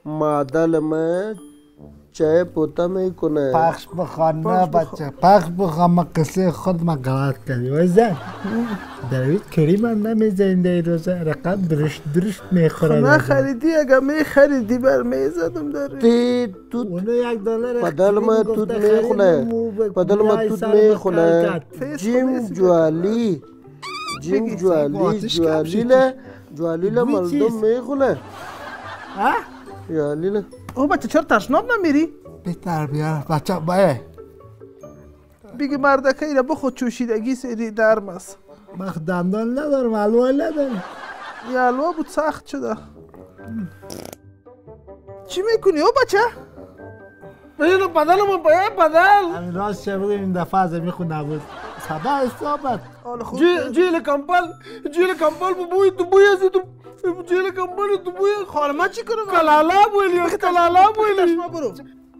معدل ما چای پوتا میکنه. پخش بخوان نه بچه، پخش بخوان. ما قصه خود ما غلط کردی وای زن داوید کریم هم نمیزنده این روزه رقم درشت میخوره. نه خریدی، اگه میخریدی بر میزدم داری توت $1 بدل ما توت میخونه، بدل ما توت میخونه. جیم جوالی مردم میخونه. جوالیله. او بچه چرا تشناب نمیری؟ بهتر بیار بچه بایه بگی مردکه ایره بخود چوشیدگی سری درم است. مخ دندان ندارم، حلوه ندارم. یه حلوه بود سخت شده. چی میکنی او بچه؟ اینو بدلمون باید بدل. همین راست چه بگیم این دفعه از میخون نبود صدا استابت. جیل کمپل بوی تو بوی ازی تو جیل کمپل تو بوی خارمه چی کنم؟ کلالا بویلی برو.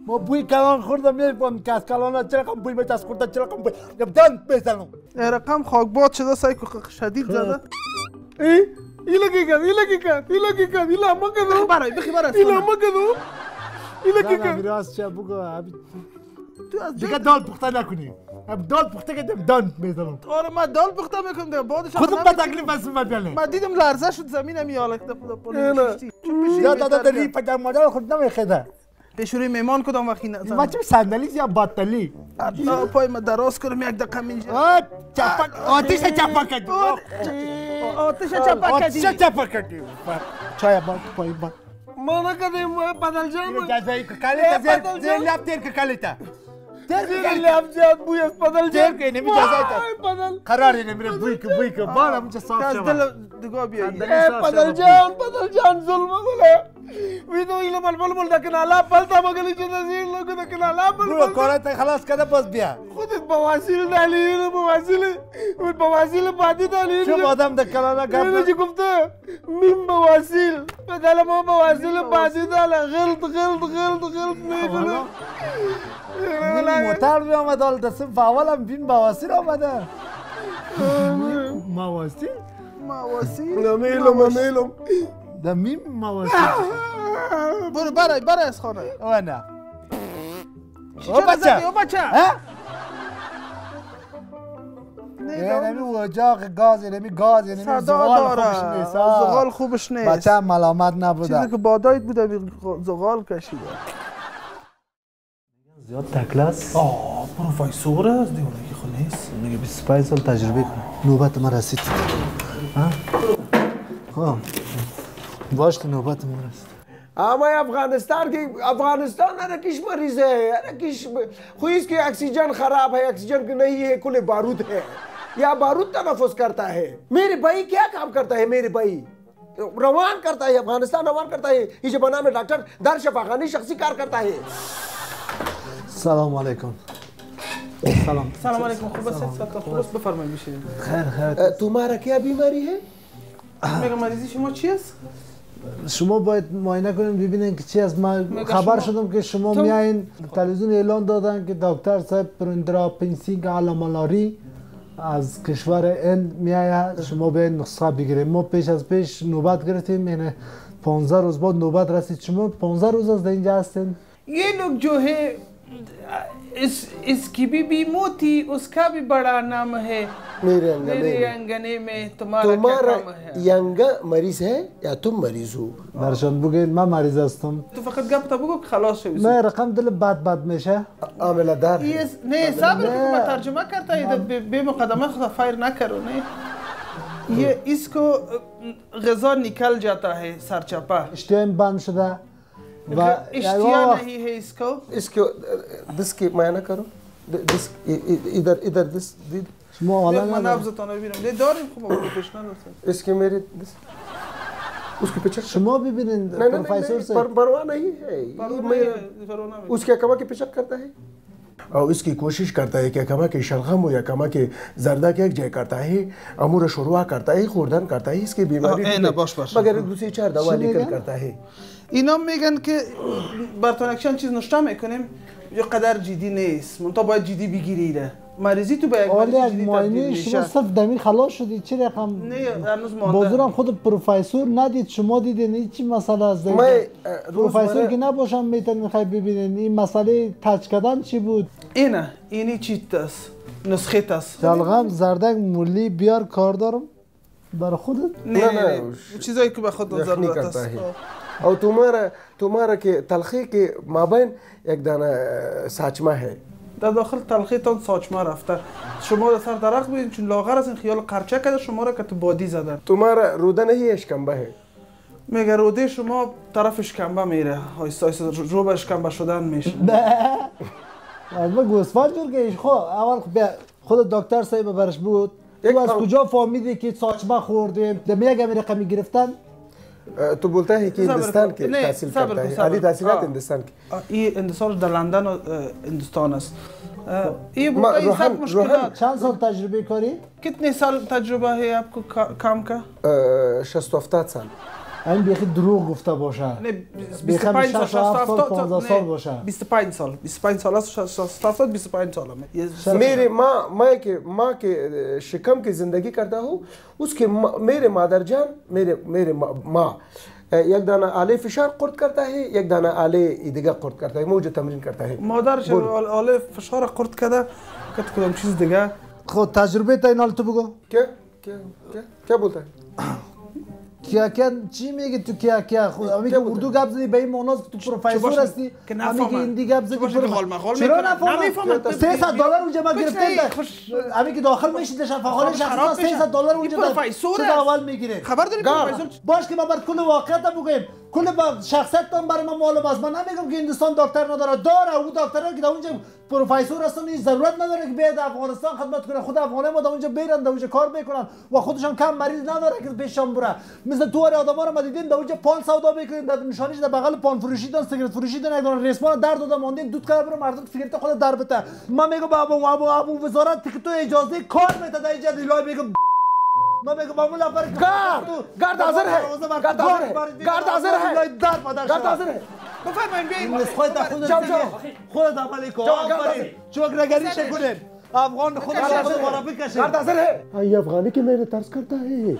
ما بوی کلان خوردم میفهم که از کلان چرا کم بوی بچه از خوردن چرا کم بوی دن بزنم. رقم خاکباد شده سایکو شدید زده. ایلا راست چه بگو دیگه دال پخته نکنی. دال پخته کردم دان میزنم. آره من دال پخته میکنم دیگه بعدش خودم با تکلیف از من بیانه. من دیدم لرزه شد زمینم یالک یا دادا دلی پدر مادر خود نمیخیده. پیشوری میمان کدام وقتی نزنم. بچه صندلی یا باطلی؟ پای من دراز کنم یک دقیقه اینجا. آتیش چپا کردی. چای باد پای باد. ما نکردیم بدل جان. جزایی که کالیتا زیر لب تیر که کالیتا. زیر لب زیاد بوی است بدل جان. تیر که نمی جزایی تا. قراری نمیره بوی که بالا میشه صاف شما. دل دگاه بیایی. بدل جان ظلم کنه. ویدو ایلا بلبل دکنالا پلتا مگلی چه نزیر لگو دکنالا بلبل. برو کارت خلاص کرده باز بیا. خودت بواسیل دالی بواسیل بادی دالی. چه آدم دکنالا گفت؟ اینو چی گفته؟ میم بواسیل. بدل ما بواسیل بادی داله غلط میکنه. موتر بیامد حال دستم فاولم بین بواسیل آمده. مواسیل؟ نمیلم. دمیم مواسیل. برو برای از خانه. و نه. او بچه. نمی اجاق گاز نمی زغال خوبش نیست. زغال خوبش نیست. بچه ملامت نبوده. چیزی که بادایت بوده زغال کشیده. زیاد تکله است. پروفیسور است دیونه که خود نیست. میگه 25 سال تجربه کنه. نوبت ما رسید. خب باش که نوبت ما رسید. اما افغانستان رکش मरीज है रकिश खुद इसकी ऑक्सीजन खराब है ऑक्सीजन नहीं है कुल बारूद है या बारूद तनफुस करता है मेरे भाई क्या काम करता है मेरे भाई रवान करता है अफगानिस्तान रवान करता है ये जो बना में डॉक्टर दर शफाखानी शख्सी कार करता है سلام علیکم سلام علیکم خوب بفرمایید بشین خیر तुम्हारा क्या बीमारी है میگم مریضی شما چی است شما باید معاینه کنین ببینین که چی است. من خبر شدم که شما میایین تلویزیون اعلان دادن که دکتر صاحب پرندرا پنسینگ علامالاری از کشور هند میآید شما به نسخه بگیریم. ما پیش نوبت گرفتیم یعنی 15 روز بعد نوبت رسید. شما 15 روز از اینجا هستین. ये लोग जो है इसकी भी मोती उसका भी बड़ा नाम है मेरे अंगने में तुम्हारा यंगा मरीज है या तुम मरीज हो برشان بگین من مریض هستم. تو فقط گپ تا بگو خلاص شوی. من رقم دل بد میشه. عامله دار نه صبر کن मैं तर्जुमा करता है बे मुकदमा फायर ना करो नहीं ये इसको غذا निकल जाता है सरचपा اشتیام بند شده و اشتیا नहीं है इसको दिस की मायना करो दिस इधर दिस شما حالا من نبضتون رو ببینم. نه داریم خب پروفشنال هستن. इसके मेरे उसके पीछे شما ببینید پروفسور से परवाह नहीं है उसके अकमा के पेशक करता है और इसकी कोशिश करता है कि अकमा के शलगम हो या अकमा के जर्दा के जय करता है अमूर शुरुआ करता है खुर्दन करता है इसकी बीमारी मगर दूसरी 4 दवा निकल करता है اینا میگن که براتون اکشن چیز نشته میکنیم یه قدر جدی نیست منتها باید جدی بگیریده مریضی تو به یک حالا مریض یک جدی معاینه تبدیل شما میشه. صرف دمی خلاص شدی چه رقم نه هنوز مانده. بازورم خود پروفسور ندید شما دیدین این چی مسئله است ما پروفسور که نباشم میتونید میخوای ببینین این مسئله تچ کردن چی بود اینی چیت است نسخه است جلغم زردک مولی بیار کار دارم برای خودت نه چیزایی که به خود ضرورت است और तुम्हारा के तलखी के माबैन एक दाना साचमा है در داخل تلخیتان ساچمه رفته شما در سر درخت بودین چون لاغر از این خیال قرچه کرده شما را که تو بادی زدن तुम्हारा روده नहीं اشکمبه है میگه روده شما طرف اشکمبه میره آیسته آیسته رو به اشکمبه شدن میشه ما گوسفند جور که خب اول خود دکتر صاحب برش بود تو از کجا فهمیدی که ساچمه خوردیم دمی یک رقمی گرفتن तो बोलता है कि हिंदुस्तान के तहसील करता है आली तहसीलात हिंदुस्तान की این اندوستان در لندن و هندوستان است ये बहुत सब मुश्किल چند سال تجربه کاری कितने साल तजुर्बा है आपको काम का 60 سال این بیخی دروغ گفته باشه نه بیخی 25 سال 60 15 سال نه باشه 25 سال است 60 25 سال में मेरे माँ के शिकम की जिंदगी करता हूँ उसके मेरे मादरजान मेरे माँ एक दाना आले फिशार कुर्द करता है एक दाना आले ईदगा कुर्द करता है मुझे तमरीन करता है مادرش آله فشار قرد کرده کت کدام چیز دیگه خود تجربه تا اینال تو بگو क्या बोलता है کیا چی میگی تو کیا خود امی که اردو گپ زدی به این معناست که تو پروفسور هستی امی که هندی گپ زدی چرا نفهمم $300 اونجا ما گرفتیم امی که داخل میشید شفاخانه شخصا $300 اونجا چه اول میگیره خبر داری پروفسور باش که ما بر کل واقعیت بگیم کل شخصیت هم برای ما معلوم است من نمیگم که هندوستان دکتر نداره داره او دکترها که در اونجا پروفسور هستن هیچ ضرورت نداره که بیاد افغانستان خدمت کنه خود افغانای ما در اونجا بیرن در اونجا کار میکنن و خودشان کم مریض نداره که پیششان بره مثل تو آدما رو ما دیدیم در اونجا پان سودا میکنن در نشانیش در بغل پان فروشی دن سیگارت فروشی دن یک دونه ریسمان در دادن ماندیم دود کرده برو مردم سیگارت خود در بته من میگم ابو وزارت که تو اجازه کار میده در اینجا دیلای میگم ما میگم معمول نفر गार्ड हाजिर है गार्ड हाजिर है بفرمایید بیاین خودت عملی کن چوکرگری شکنین افغان خودش دوباره بکشه गार्ड हाजिर है ये अफगानी के मेरे तरस करता है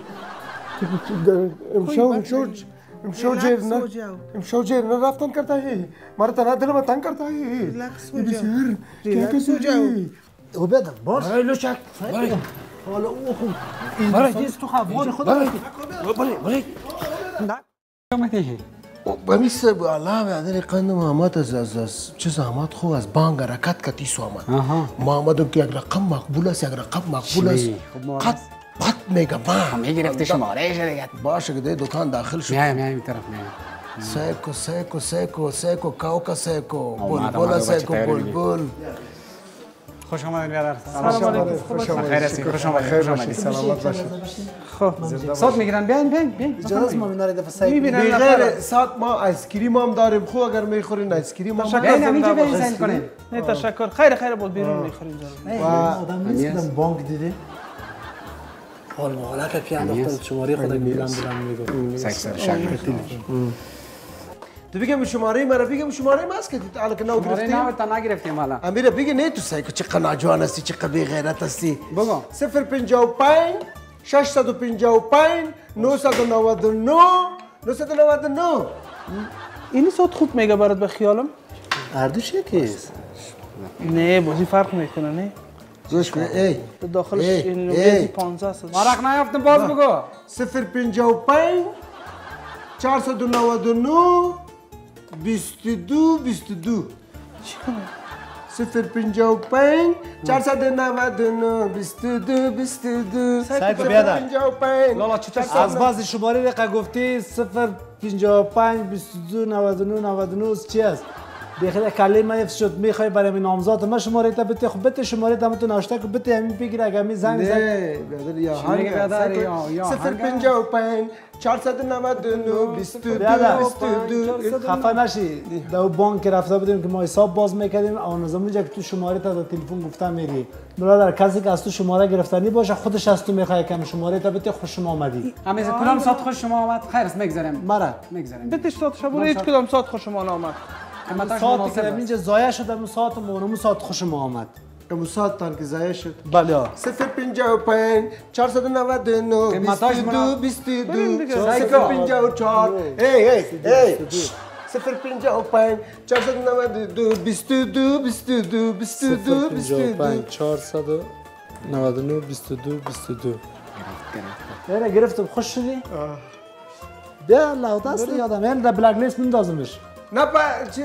امشو نه رفتن کرتا है مارا تنها دل में तंग करता है ریلکس हो जाओ او بدم باش لو شک حالا او خوب این تو افغان خود بمیس الله بعدين قند محمد از چه زحمت خو از بانک حرکت کتی سو محمد که یک رقم مقبول است یک رقم مقبول است قط میگم هم گرفته شمارهش دیگه باشه که دکان داخل شد میایم این طرف میایم سیکو کاوکا سیکو بلبل سیکو بلبل خوش آمدید برادر سلام علیکم خوش خیر هستید خوش آمدید سلامت باشید خب صوت میگیرن بیاین اجازه است ما اینا رو دفعه سعی میبینن بغیر ساعت ما آیسکریم هم داریم خو اگر میخورین آیسکریم هم بیاین همینجا بیاین سعی کنین نه تشکر خیر بود بیرون میخوریم و آدم نیست بانک دیده حال مالا که پیان دختر شماره خود میگم میگم سکسر شکر تو بگم شماره مرا بگم شماره ما است که تعال که نو گرفتی نه تا نگرفتیم حالا امیر بگی نه تو سایکو چقدر ناجوان هستی چقدر بی غیرت هستی بگو 055 655 999 999 این صوت خوب میگه برات به خیالم اردوش یکیست نه بازی فرق میکنه نه گوش کن ای داخلش این نمره 15 است مرق نیافتم باز بگو 055 499 22 22 چی کنه 055 499 22 22 سعی کن بیادر 055 لالا چطور از بعض شماره رقم گفتی 055 22 99 99 چی است؟ بخیر کلی من حفظ شد میخوای برای من نامزاد ما شماره تا بده خب بده شماره تا تو ناشته کو بده همین بگیر اگه می زنگ زد نه برادر یا چی میگه برادر یا 055 499 22 خفه نشی دو بانک رفته بودیم که ما حساب باز میکردیم اون زمان که تو شماره تا تلفن گفتم میری برادر کسی که از تو شماره گرفتنی باشه خودش از تو میخواد کم شماره تا بده خوش اومدی همیشه کدام ساعت خوش شما آمد خیر است میگذاریم مرا میگذاریم بتش ساعت شب هیچ کدام ساعت خوش ما آمد قیمتاش ساعتی مناسب که است اینجا ضایع شد اون ساعت مونمو ساعت خوش ما آمد امو ساعتان که ضایع شد. بله 055 499 قیمتاش 22 22 سایکو. 054 هی 055 492 22 22 22 22 499 22 22 یاره گرفتم خوش شدی؟ بیا لوده است یادم این در بلک لیست میندازمش نه چی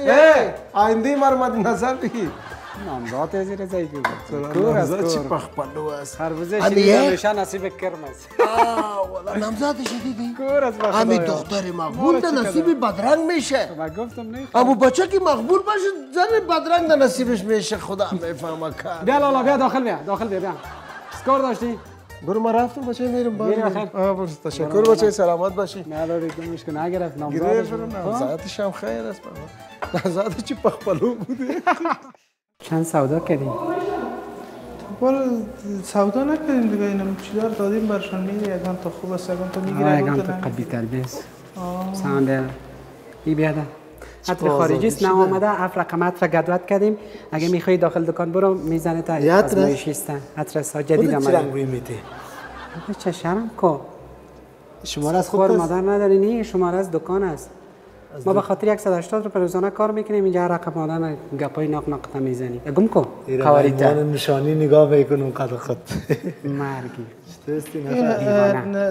آینده ما رو مد نظر بگیر. نامزاد زیر زیگی بود. نامزاد چی پخپلو است. خربوزه شدید همیشه نصیب کرم است. والله نامزاد شدیدی؟ کور است بخدا. همین دختر مقبول ده نصیب بدرنگ میشه. من گفتم نه. ابو بچه که مقبول باشه زن بدرنگ ده نصیبش میشه خدا میفهمه کار. بیا لالا بیا داخل بیا. اسکار داشتی؟ برو ما رفتم بچه میرم بالا. میری بخیر. برو تشکر بچه سلامت باشی. نداری گمش که نگرفت گریه نامزادش. برو نامزادش هم خیر است بابا. نامزاد چی پخپلو بوده. چند سودا کردیم؟ والا سودا نکردیم دیگه اینم چیزا رو دادیم برشان میگه یگان تا خوب است یگان تا میگیره یگان تا قبی تربیس. ساندل. ای بیاده. عطر خارجی است نه آمده اف رقمات را گدوت کردیم اگه میخوای داخل دکان برو میزنه تا آزمایشی است عطر سا جدید خودت چی رنگ روی میتی؟ چه شرم کو شماره از خور خود مادر نداری نی شماره از دکان است ما به خاطر 180 روپیه روزانه کار میکنیم اینجا رقم مادر گپای ناق ناق تا میزنی گم کو قواریتا نشانی نگاه میکنم قد خود مرگی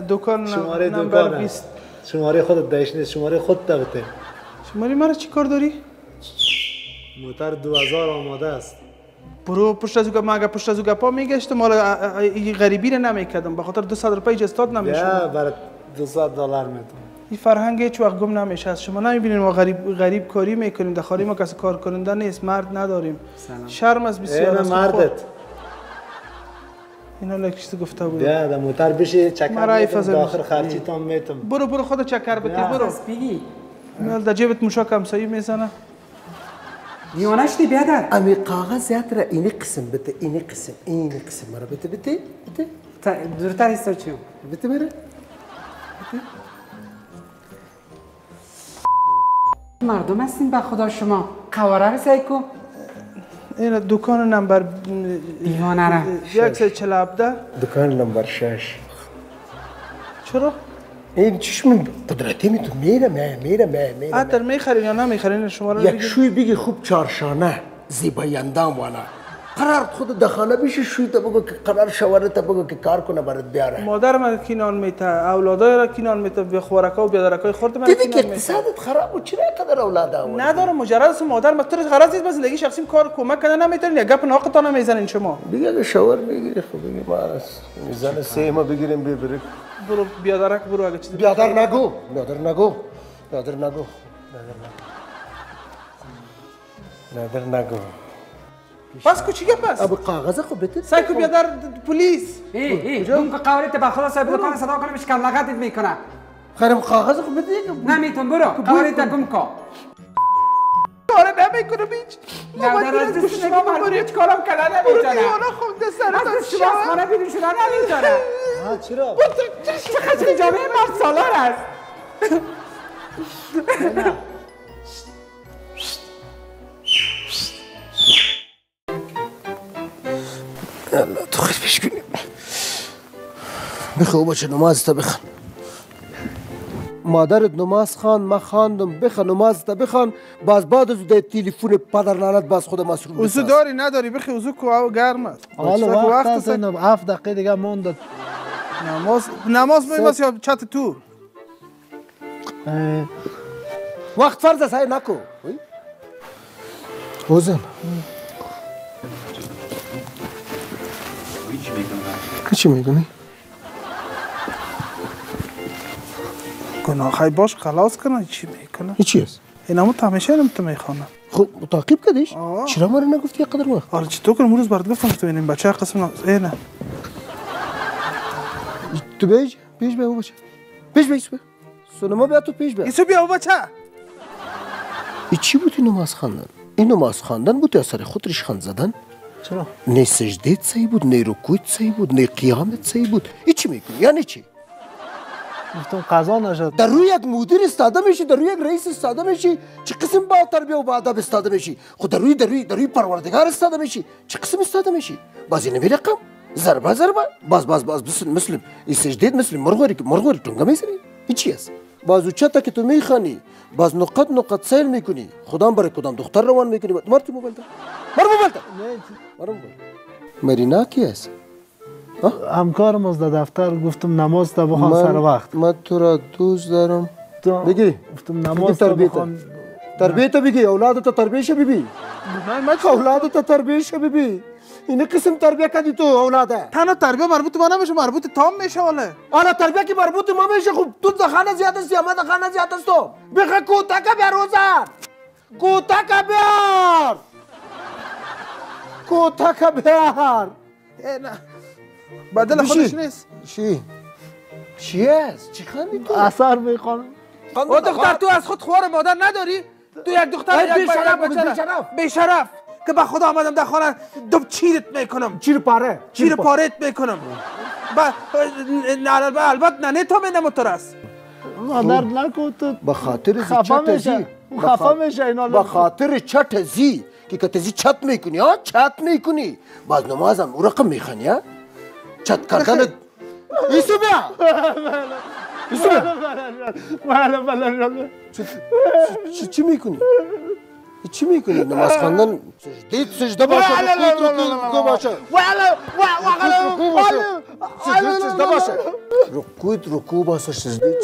دکان شماره نمبر دکان 20 شماره خودت داشت نیست شماره خود بده شماره مرا چی کار داری؟ موتر 2000 آماده است برو پشت از او ما پشت از او گپا میگشتم مال این غریبی رو نمیکردم به خاطر 200 روپیه جستاد نمیشه یا برای $200 میتونم این فرهنگ هیچ وقت گم نمیشه از شما نمیبینین ما غریب کاری میکنیم در خاری ما کسی کار کننده نیست مرد نداریم شرم از بسیار از مردت اینا لک چیز گفته بود بیا در موتر بشی چکر میتونم فضل داخل خرچی تام میتونم برو خود چکر بکی برو بگی میال در جیبت مشاک همسایی میزنه دیوانش دی بیادر امی کاغذ یاتر اینی قسم بده اینی قسم مرا بده دورتر ایستار چیو بده بره مردم هستین به خدا شما قواره رسایی کو این دکان نمبر دیوانه را 147 دکان نمبر 6 چرا؟ این چشم قدرتی می تو میره عطر میخرین یا نمیخرین شما رو یک شوی بگی خوب چارشانه زیبای اندام والا قرار خود دخانه بشه شوی تا بگو که قرار شواره تا بگو که کار کنه برات بیاره مادر من کینان میته اولادای را کینان میته به خوارکا و بیادرکای خورد من دیدی که اقتصادت خراب بود چرا قدر اولاد آوردی ندارم مجرد است مادر من تو غرض نیست زندگی شخصیم کار کمک کنه نمیتونین یا گپ ناقتان نمیزنین شما دیگه اگه شاور بگیری خب بگی ما از میزان سه ما بگیریم ببریم برو بیادرک برو اگه چیزی بیادر نگو بس کو چی گپ است اب کاغذ خو بده سایکو بیادر پلیس گم که قواره به خدا صاحب دکان صدا کنه مش کم لغتت میکنه خرم کاغذ خو بده نمیتون برو قواره گم کو کار نمیکنه بیچ در از دست شما مردم هیچ کارم کلا نمیتونه دیوانا خونده سرتان از شما از خانه بیرون شدن نمیتونه چرا؟ چقدر جامعه مرد سالار است الله تو خیلی پیش کنیم بخواه بچه نماز تا بخوان مادرت نماز خواند من خواندم بخواه نماز تا بخوان باز بعد از ده تلفن پدر نانت باز خود مصروف بساز وضو داری نداری بخی وضو کو گرم است حالا وقت است 7 دقیقه دیگه موند نماز میماس یا چت تو وقت فرض است نکو اوزن چی میکنی؟ گناهی باش خلاص کنه چی میکنه؟ این چی است؟ این همون تمشه نمیتون میخوانم خب تعقیب کدیش؟ چرا ما رو نگفتی قدر وقت؟ آره چطور کنم روز برات گفتم تو این بچه قسم اینه تو پیش به او بچه پیش به سونما بیا تو پیش به ایسو بیا او بچه این چی بود این نماز خواندن؟ این نماز خواندن بود یا سر خود ریشخند زدن؟ چرا؟ نه سجدهت صحیح بود نه رکوعت صحیح بود نه قیامت صحیح بود این چی میکنی؟ یعنی چی؟ گفتم قضا نشد. در روی یک مدیر استاده میشی، در روی یک رئیس استاده میشی، چه قسم با تربیه و با ادب استاده میشی؟ خود در روی پروردگار استاده میشی، چه قسم استاده میشی؟ باز این رقم ضربه باز مسلم این سجدید مسلم مرغوری تونگا میزنی. این چی است؟ باز او چتا که تو میخوانی، باز نقط سیل میکنی، خودم برای کدام دختر روان میکنی. مرتی موبایل ده، موبایل مرینا کی است؟ همکارم از در دفتر. گفتم نماز تا بخوان سر وقت. من تو را دوست دارم. بگی گفتم نماز تا بخوان. تربیت بگی، اولادت تربیت شه ببی. اولادت تربیت شه ببی. این قسم تربیت کردی تو اولاده. تنها تربیت مربوط ما نمیشه، مربوط تام میشه. حالا تربیت که مربوط ما میشه. خب تو دخانه زیاد است یا من دخانه زیاد است تو؟ بخواه کوتاه که بیار روزن، کوتاه که بیار. نه بدل خودش نیست. چی است؟ چی خواندی تو؟ اثر میخوانم. او دختر تو از خود خوار مادر نداری؟ تو یک دختر یک بیشرف که با خدا آمدم در خانه دو چیرت میکنم. چیر پارت میکنم. البته نه تو منم تو راست. مادر نکن تو. به خاطر خفه میشه اینا. به خاطر چت زی که کتزی چت میکنی. باز نمازم او رقم میخوانی ها؟ چت کردن ایسو بیا. چی میکنی؟ نماز خواندن سجده باشه، رکوع باشه. سجده باشه، رکوع باشه، سجده.